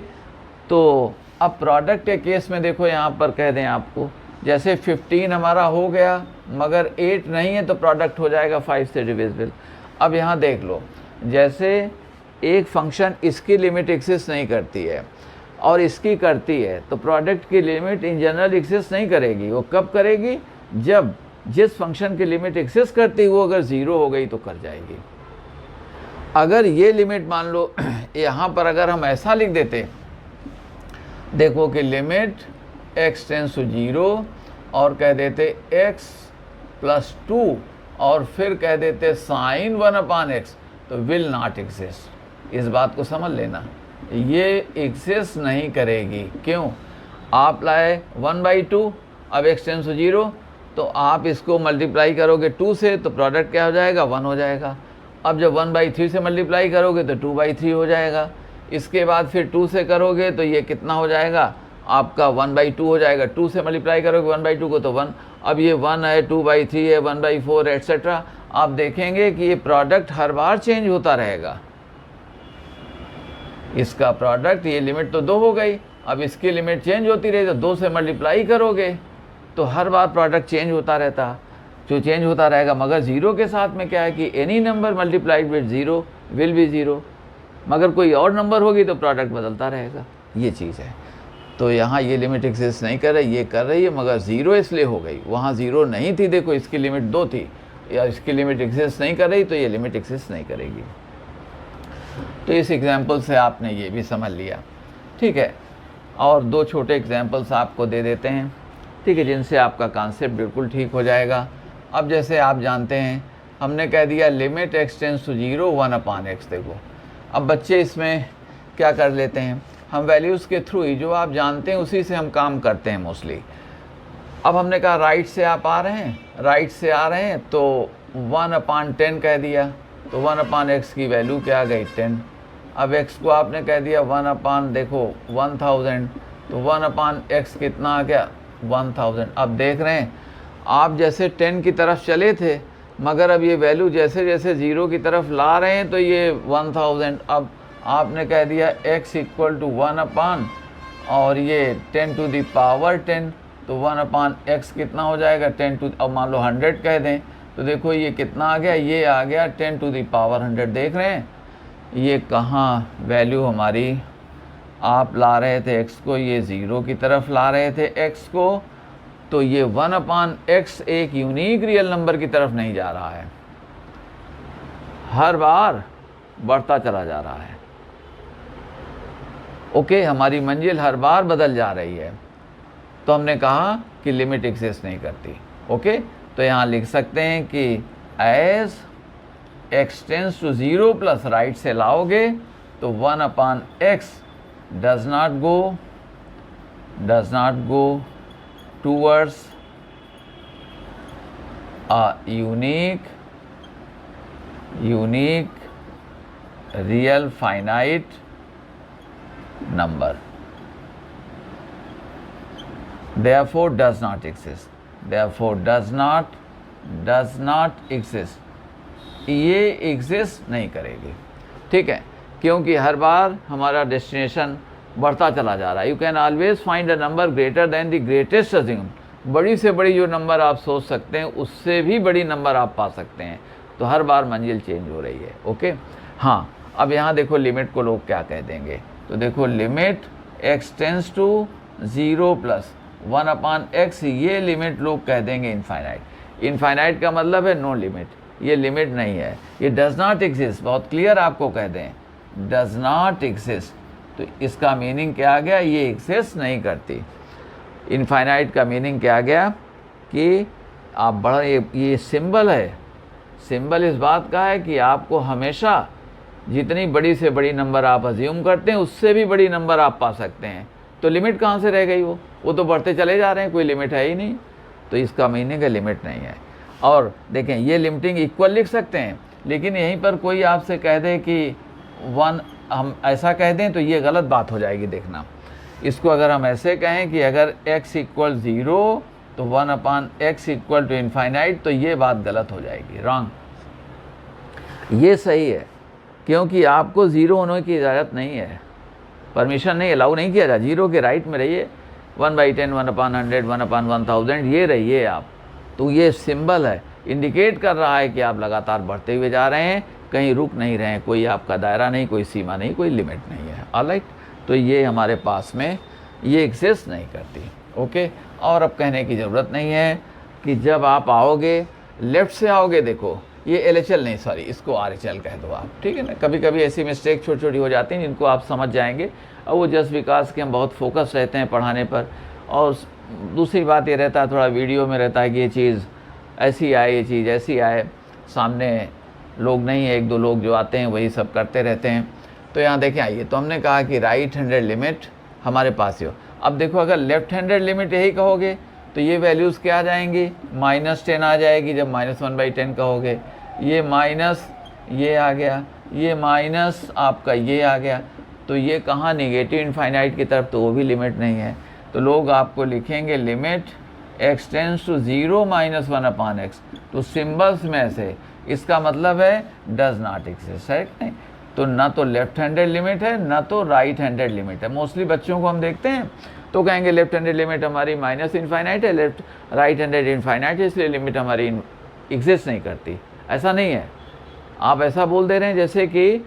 तो अब प्रोडक्ट के केस में देखो, यहाँ पर कह दें आपको, जैसे 15 हमारा हो गया मगर 8 नहीं है तो प्रोडक्ट हो जाएगा 5 से डिविजिबल। अब यहाँ देख लो, जैसे एक फंक्शन इसकी लिमिट एग्जिस्ट नहीं करती है और इसकी करती है, तो प्रोडक्ट की लिमिट इन जनरल एग्जिस्ट नहीं करेगी। वो कब करेगी, जब जिस फंक्शन की लिमिट एग्जिस्ट करती है वो अगर 0 हो गई तो कर जाएगी। अगर ये लिमिट मान लो यहाँ पर अगर हम ऐसा लिख देते, देखो कि लिमिट x टेंस टू 0 और कह देते x प्लस 2 और फिर कह देते साइन 1/x, तो विल नॉट एग्जिस्ट। इस बात को समझ लेना, ये एग्जिस्ट नहीं करेगी। क्यों, आप लाए 1/2, अब x टेंस टू 0 तो आप इसको मल्टीप्लाई करोगे 2 से, तो प्रोडक्ट क्या हो जाएगा, 1 हो जाएगा। अब जब 1/3 से मल्टीप्लाई करोगे तो 2/3 हो जाएगा। इसके बाद फिर 2 से करोगे तो ये कितना हो जाएगा, आपका 1/2 हो जाएगा। 2 से मल्टीप्लाई करोगे 1/2 को तो 1। अब ये 1 है, 2/3 है, 1/4 एट्सेट्रा। आप देखेंगे कि ये प्रोडक्ट हर बार चेंज होता रहेगा। इसका प्रोडक्ट, ये लिमिट तो 2 हो गई, अब इसकी लिमिट चेंज होती रही, तो 2 से मल्टीप्लाई करोगे तो हर बार प्रोडक्ट चेंज होता रहता, जो चेंज होता रहेगा। मगर 0 के साथ में क्या है कि any number multiplied with 0 will be 0, मगर कोई और नंबर होगी तो प्रोडक्ट बदलता रहेगा। ये चीज़ है। तो यहाँ ये लिमिट एग्जिस्ट नहीं कर रही, ये कर रही है, मगर 0 इसलिए हो गई, वहाँ 0 नहीं थी। देखो इसकी लिमिट 2 थी, या इसकी लिमिट एग्जिस्ट नहीं कर रही, तो ये लिमिट एग्जिस्ट नहीं करेगी। तो इस एग्जाम्पल से आपने ये भी समझ लिया, ठीक है। और 2 छोटे एग्जाम्पल्स आपको दे देते हैं, ठीक है, जिनसे आपका कॉन्सेप्ट बिल्कुल ठीक हो जाएगा। अब जैसे आप जानते हैं, हमने कह दिया limit x tends to 0 1/x। देखो अब बच्चे इसमें क्या कर लेते हैं, हम वैल्यूज़ के थ्रू ही, जो आप जानते हैं उसी से हम काम करते हैं मोस्टली। अब हमने कहा राइट से आप आ रहे हैं, राइट से आ रहे हैं तो 1/10 कह दिया, तो 1/x की वैल्यू क्या आ गई, 10। अब x को आपने कह दिया 1000, तो 1/x कितना आ गया, 1000। अब देख रहे हैं आप जैसे 10 की तरफ चले थे, मगर अब ये वैल्यू जैसे जैसे 0 की तरफ ला रहे हैं तो ये 1000। अब आपने कह दिया x इक्वल टू 1/, और ये 10 टू द पावर 10, तो 1/x कितना हो जाएगा, 10 टू, अब मान लो 100 कह दें, तो देखो ये कितना आ गया, ये आ गया 10 टू द पावर 100। देख रहे हैं ये कहाँ वैल्यू हमारी आप ला रहे थे x को, ये 0 की तरफ ला रहे थे x को, तो ये 1/x एक यूनिक रियल नंबर की तरफ नहीं जा रहा है, हर बार बढ़ता चला जा रहा है। ओके, हमारी मंजिल हर बार बदल जा रही है। तो हमने कहा कि लिमिट एग्जिस्ट नहीं करती। ओके, तो यहाँ लिख सकते हैं कि as x tends to 0 plus right से लाओगे तो 1/x does not go towards a unique unique real finite number, therefore does not exist, therefore does not exist, ये एग्जिस्ट नहीं करेगी, ठीक है, क्योंकि हर बार हमारा डेस्टिनेशन बढ़ता चला जा रहा है। You can always find a number greater than the greatest assume, बड़ी से बड़ी जो नंबर आप सोच सकते हैं उससे भी बड़ी नंबर आप पा सकते हैं, तो हर बार मंजिल चेंज हो रही है। ओके, हाँ, अब यहाँ देखो लिमिट को लोग क्या कह देंगे, तो देखो limit x tends to 0 plus 1/x, ये लिमिट लोग कह देंगे इनफाइनाइट। इनफाइनाइट का मतलब है नो लिमिट, ये लिमिट नहीं है, ये डज नॉट एग्जिस्ट, बहुत क्लियर आपको कह दें डज नॉट एग्जिस्ट, तो इसका मीनिंग क्या आ गया, ये एग्जिस्ट नहीं करती। इनफाइनाइट का मीनिंग क्या आ गया कि आप बड़ा, ये सिंबल है, सिंबल इस बात का है कि आपको हमेशा जितनी बड़ी से बड़ी नंबर आप अज्यूम करते हैं उससे भी बड़ी नंबर आप पा सकते हैं। तो लिमिट कहाँ से रह गई, वो तो बढ़ते चले जा रहे हैं, कोई लिमिट है ही नहीं, तो इसका मीनिंग है लिमिट नहीं है। और देखें ये लिमिटिंग इक्वल लिख सकते हैं, लेकिन यहीं पर कोई आपसे कह दे कि 1, हम ऐसा कह दें तो ये गलत बात हो जाएगी। देखना, इसको अगर हम ऐसे कहें कि अगर x = 0 तो 1/x = इनफाइनाइट, तो ये बात गलत हो जाएगी, रॉन्ग। ये सही है, क्योंकि आपको 0 होने की इजाज़त नहीं है, परमिशन नहीं, अलाउ नहीं किया जाए, 0 के राइट में रहिए, 1/10, 1/100, 1/1000 ये रहिए आप। तो ये सिंबल है, इंडिकेट कर रहा है कि आप लगातार बढ़ते हुए जा रहे हैं, कहीं रुक नहीं रहे हैं, कोई आपका दायरा नहीं, कोई सीमा नहीं, कोई लिमिट नहीं है। ऑलराइट, तो ये हमारे पास में ये एग्जिस्ट नहीं करती। ओके, और अब कहने की ज़रूरत नहीं है कि जब आप आओगे लेफ़्ट से आओगे, देखो ये LHL नहीं, सॉरी, इसको RHL कह दो आप, ठीक है ना। कभी कभी ऐसी मिस्टेक छोटी छोटी हो जाती हैं जिनको आप समझ जाएंगे, और वो जस्ट बिकॉज कि हम बहुत फोकस रहते हैं पढ़ाने पर, और दूसरी बात ये रहता है थोड़ा वीडियो में रहता है कि ये चीज़ ऐसी आए, ये चीज़ ऐसी आए, सामने लोग नहीं है, 1-2 लोग जो आते हैं वही सब करते रहते हैं। तो यहाँ देखें, आइए, तो हमने कहा कि राइट हैंडेड लिमिट हमारे पास हो। अब देखो अगर लेफ्ट हैंडेड लिमिट यही कहोगे तो ये वैल्यूज़ क्या आ जाएंगी, -10 आ जाएगी जब -1/10 कहोगे, ये माइनस ये आ गया, ये माइनस आपका ये आ गया, तो ये कहाँ निगेटिव इनफाइनाइट की तरफ, तो वो भी लिमिट नहीं है। तो लोग आपको लिखेंगे limit x tends to 0 - 1/x, तो सिम्बल्स में से इसका मतलब है डज नॉट एग्जिस्ट, है नहीं। तो ना तो लेफ्ट हैंडेड लिमिट है ना तो राइट हैंडेड लिमिट है। मोस्टली बच्चों को हम देखते हैं तो कहेंगे लेफ्ट हैंडेड लिमिट हमारी -इनफाइनाइट है, राइट हैंडेड इनफाइनाइट है, इसलिए लिमिट हमारी एग्जिस्ट नहीं करती। ऐसा नहीं है, आप ऐसा बोल दे रहे हैं जैसे कि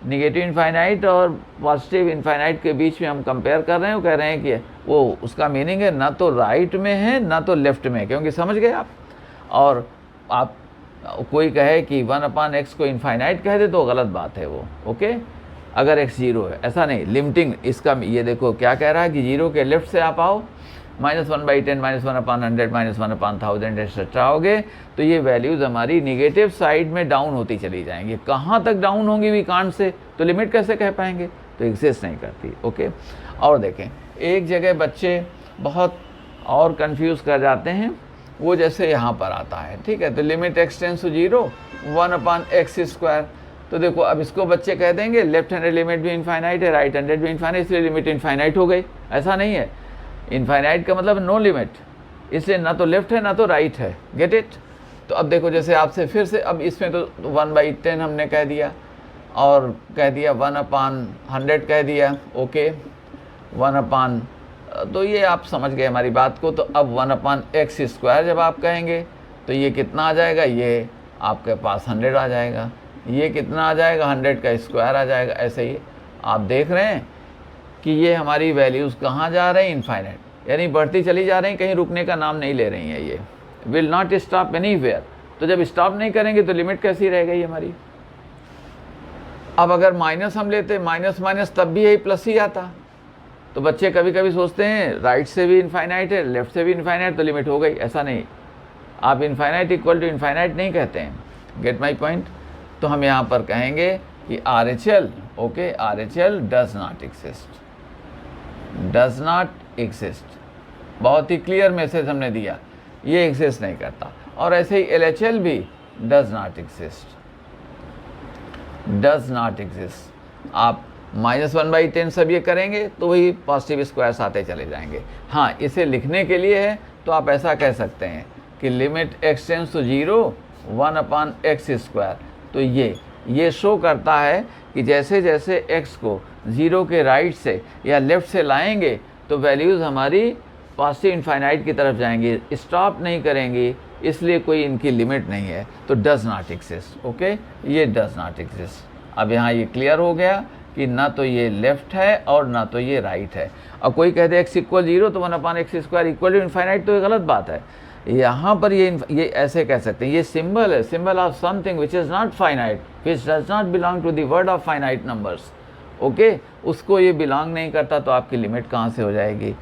निगेटिव इनफाइनाइट और पॉजिटिव इनफाइनाइट के बीच में हम कंपेयर कर रहे हैं, वो कह रहे हैं कि वो उसका मीनिंग है ना तो राइट में है ना तो लेफ्ट में, क्योंकि समझ गए आप। और आप कोई कहे कि 1/x को इनफाइनाइट कह दे तो गलत बात है वो, ओके, अगर x 0 है, ऐसा नहीं। लिमिटिंग इसका ये देखो क्या कह रहा है कि 0 के लेफ्ट से आप आओ, -1/10, -1/100, -1/1000 एक्सेट्रा आओगे, तो ये वैल्यूज़ हमारी निगेटिव साइड में डाउन होती चली जाएंगी। कहाँ तक डाउन होंगी वी कांट से, तो लिमिट कैसे कह पाएंगे, तो एग्जिस्ट नहीं करती। ओके, और देखें एक जगह बच्चे बहुत और कंफ्यूज कर जाते हैं, वो जैसे यहाँ पर आता है, ठीक है, तो limit x tends to 0 1/x², तो देखो अब इसको बच्चे कह देंगे लेफ्ट हैंडेड लिमिट भी इनफाइनाइट है, राइट हैंडेड भी इनफाइनाइट, इसलिए लिमिट इनफाइनाइट हो गई। ऐसा नहीं है, इनफाइनाइट का मतलब नो लिमिट, इसलिए ना तो लेफ्ट है ना तो राइट है, गेट इट। तो अब देखो जैसे आपसे फिर से, अब इसमें तो 1/10 हमने कह दिया और कह दिया 1/100 कह दिया, ओके, 1/, तो ये आप समझ गए हमारी बात को। तो अब 1/x² जब आप कहेंगे तो ये कितना आ जाएगा, ये आपके पास 100 आ जाएगा, ये कितना आ जाएगा 100 का स्क्वायर आ जाएगा। ऐसे ही आप देख रहे हैं कि ये हमारी वैल्यूज़ कहाँ जा रहे हैं, इनफाइनाइट, यानी बढ़ती चली जा रही हैं, कहीं रुकने का नाम नहीं ले रही हैं, ये विल नॉट स्टॉप एनीवेयर। तो जब स्टॉप नहीं करेंगे तो लिमिट कैसी रह गई हमारी। अब अगर माइनस हम लेते, माइनस माइनस तब भी यही प्लस ही आता। तो बच्चे कभी कभी सोचते हैं राइट से भी इनफाइनाइट है, लेफ्ट से भी इनफाइनाइट, तो लिमिट हो गई। ऐसा नहीं, आप इनफाइनाइट इक्वल टू इनफाइनाइट नहीं कहते हैं, गेट माई पॉइंट। तो हम यहाँ पर कहेंगे कि RHL, okay, RHL does not exist, does not exist, बहुत ही क्लियर मैसेज हमने दिया, ये एग्जिस्ट नहीं करता। और ऐसे ही LHL भी does not exist, does not exist. आप -1/10 सब ये करेंगे तो वही पॉजिटिव स्क्वायर्स आते चले जाएंगे। हाँ, इसे लिखने के लिए है तो आप ऐसा कह सकते हैं कि limit x tends to 0 1/x²। तो ये शो करता है कि जैसे जैसे x को 0 के राइट से या लेफ़्ट से लाएंगे तो वैल्यूज़ हमारी पॉजिटिव इनफाइनाइट की तरफ जाएंगी, स्टॉप नहीं करेंगी, इसलिए कोई इनकी लिमिट नहीं है। तो डज नॉट एग्जिस्ट। ओके, ये डज नॉट एग्जिस्ट। अब यहाँ ये क्लियर हो गया कि ना तो ये लेफ़्ट है और ना तो ये राइट है। और कोई कहते हैं x = 0 तो 1/x² इक्वल टू इनफाइनाइट, तो ये गलत बात है। यहाँ पर ये ऐसे कह सकते हैं, ये सिंबल है, symbol of something which is not finite, which does not belong to the word of finite numbers. Okay, उसको ये बिलोंग नहीं करता, तो आपकी लिमिट कहाँ से हो जाएगी।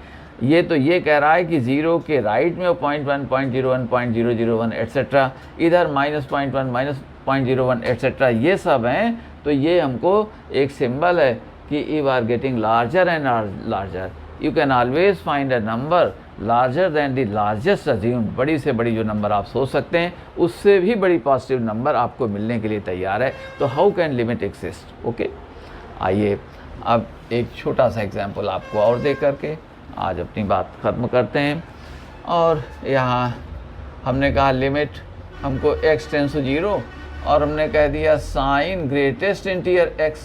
ये तो ये कह रहा है कि 0 के राइट में 0.1 0.01 0.001 एट्सेट्रा, इधर -0.1 -0.01 एट्सेट्रा, ये सब हैं। तो ये हमको एक सिंबल है कि you are getting larger and larger. You can always find a number larger than the largest assumed. बड़ी से बड़ी जो नंबर आप सोच सकते हैं उससे भी बड़ी पॉजिटिव नंबर आपको मिलने के लिए तैयार है। तो how can limit exist. Okay, आइए अब एक छोटा सा एग्जाम्पल आपको और दे करके आज अपनी बात ख़त्म करते हैं। और यहाँ हमने कहा लिमिट हमको x टेंड्स टू 0 और हमने कह दिया sine greatest integer x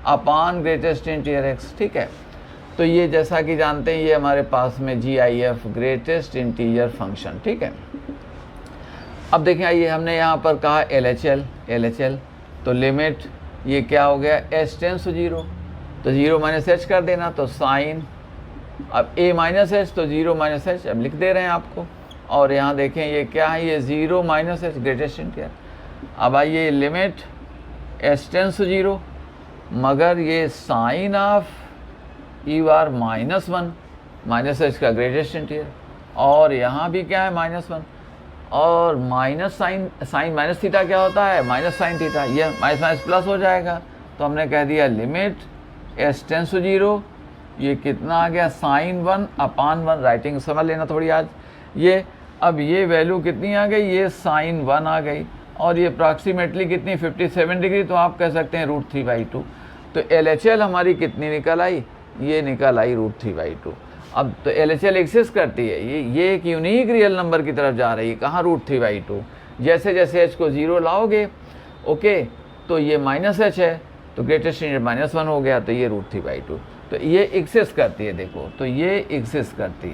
upon greatest integer x। ठीक है, तो ये जैसा कि जानते हैं ये हमारे पास में GIF ग्रेटेस्ट इंटीजर फंक्शन। ठीक है, अब देखें, आइए हमने यहाँ पर कहा LHL, तो लिमिट ये क्या हो गया, h टेंड्स टू 0, तो 0 - h कर देना, तो साइन, अब a - h तो 0 - h अब लिख दे रहे हैं आपको। और यहाँ देखें ये क्या है, ये 0 - h ग्रेटेस्ट इंटीजर। अब आइए लिमिट h टेंड्स टू 0, मगर ये sine of you are -1 -h का ग्रेटेस्ट इंटीजर, और यहाँ भी क्या है -1, और माइनस साइन माइनस थीटा क्या होता है, माइनस साइन थीटा, ये माइनस माइनस प्लस हो जाएगा। तो हमने कह दिया लिमिट h टेंड्स टू 0, ये कितना आ गया, sin 1/1। राइटिंग समझ लेना थोड़ी आज। ये अब ये वैल्यू कितनी आ गई, ये sin 1 आ गई, और ये अप्रॉक्सीमेटली कितनी 57 डिग्री, तो आप कह सकते हैं √3/2। तो LHL हमारी कितनी निकल आई, ये निकल आई √3/2। अब तो LHL एक्सिस्ट करती है, ये एक यूनिक रियल नंबर की तरफ जा रही है, कहाँ, √3/2। जैसे जैसे h को 0 लाओगे, ओके, तो ये -h है, तो ग्रेटेस्ट इंटीजर -1 हो गया, तो ये √3/2। तो ये एक्सिस्ट करती है, देखो, तो ये एक्सिस्ट करती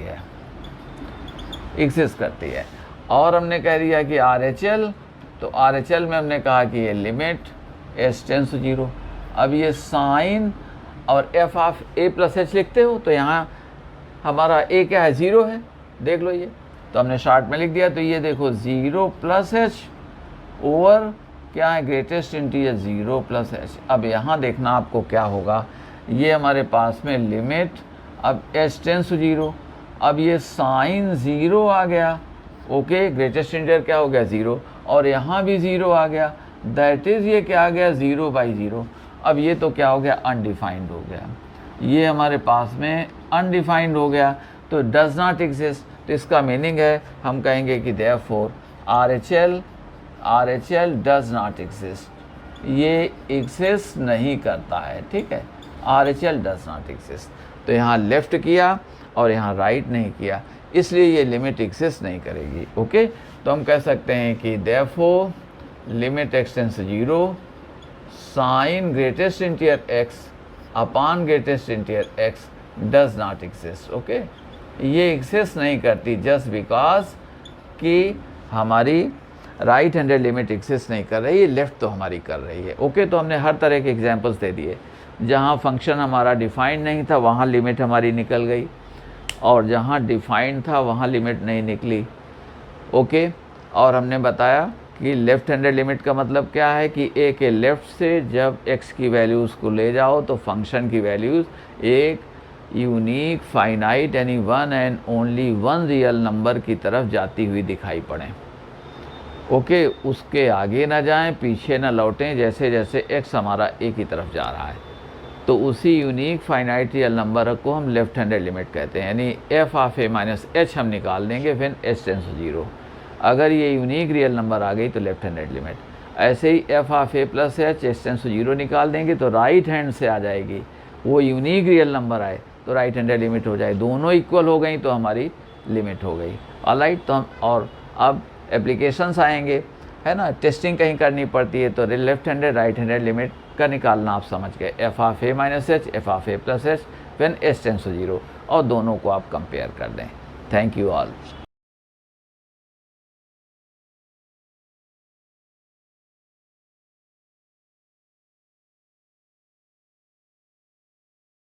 है। और हमने कह दिया कि RHL, तो RHL में हमने कहा कि ये लिमिट h टेंड्स टू 0। अब ये साइन और f ऑफ a + h लिखते हो, तो यहाँ हमारा a क्या है, 0 है, देख लो ये, तो हमने शॉर्ट में लिख दिया। तो ये देखो 0 + h ओवर क्या है, ग्रेटेस्ट इंटीजर 0 + h। अब यहाँ देखना आपको क्या होगा, ये हमारे पास में लिमिट, अब h टेंड्स टू 0, अब ये साइन 0 आ गया, ओके, ग्रेटेस्ट इंटीजर क्या हो गया, 0, और यहाँ भी 0 आ गया, दैट इज़ ये क्या आ गया, 0/0। अब ये तो क्या हो गया, अनडिफाइंड हो गया, ये हमारे पास में अनडिफाइंड हो गया, तो डज नॉट एग्जिस्ट। तो इसका मीनिंग है, हम कहेंगे कि therefore RHL does not exist, ये एग्जिस्ट नहीं करता है। ठीक है, RHL डज नॉट एग्जिस्ट। तो यहाँ लेफ़्ट किया और यहाँ राइट नहीं किया, इसलिए ये लिमिट एग्जिस्ट नहीं करेगी। ओके, तो हम कह सकते हैं कि therefore limit x tends to 0 sine greatest integer x upon greatest integer x does not exist. Okay, ये एग्जिस्ट नहीं करती जस्ट बिकॉज कि हमारी राइट हैंडेड लिमिट एग्जिस्ट नहीं कर रही है, लेफ़्ट तो हमारी कर रही है। ओके, तो हमने हर तरह के एग्जांपल्स दे दिए। जहाँ फंक्शन हमारा डिफाइंड नहीं था वहाँ लिमिट हमारी निकल गई, और जहाँ डिफाइंड था वहाँ लिमिट नहीं निकली। ओके, और हमने बताया कि लेफ़्ट हैंडेड लिमिट का मतलब क्या है कि a के लेफ़्ट से जब x की वैल्यूज़ को ले जाओ तो फंक्शन की वैल्यूज़ एक यूनिक फाइनाइट यानी one and only one real number की तरफ जाती हुई दिखाई पड़े। ओके, उसके आगे ना जाएं, पीछे ना लौटें, जैसे जैसे x हमारा a की तरफ जा रहा है। तो उसी यूनिक फाइनाइट रियल नंबर को हम लेफ़्ट हैंडेड लिमिट कहते हैं, यानी f of a minus h हम निकाल देंगे फिर h टेंड्स टू 0। अगर ये यूनिक रियल नंबर आ गई तो लेफ़्ट हैंडेड लिमिट। ऐसे ही f of A plus h h tends to 0 निकाल देंगे तो राइट हैंड से आ जाएगी, वो यूनिक रियल नंबर आए तो राइट हैंडेड लिमिट हो जाए, दोनों इक्वल हो गई तो हमारी लिमिट हो गई। ऑलराइट, तो हम और अब एप्लीकेशंस आएंगे, है ना, टेस्टिंग कहीं करनी पड़ती है तो left handed right handed limit का निकालना आप समझ गए, F of A minus H F of A plus H when H tends to 0, और दोनों को आप कंपेयर कर दें। Thank you all.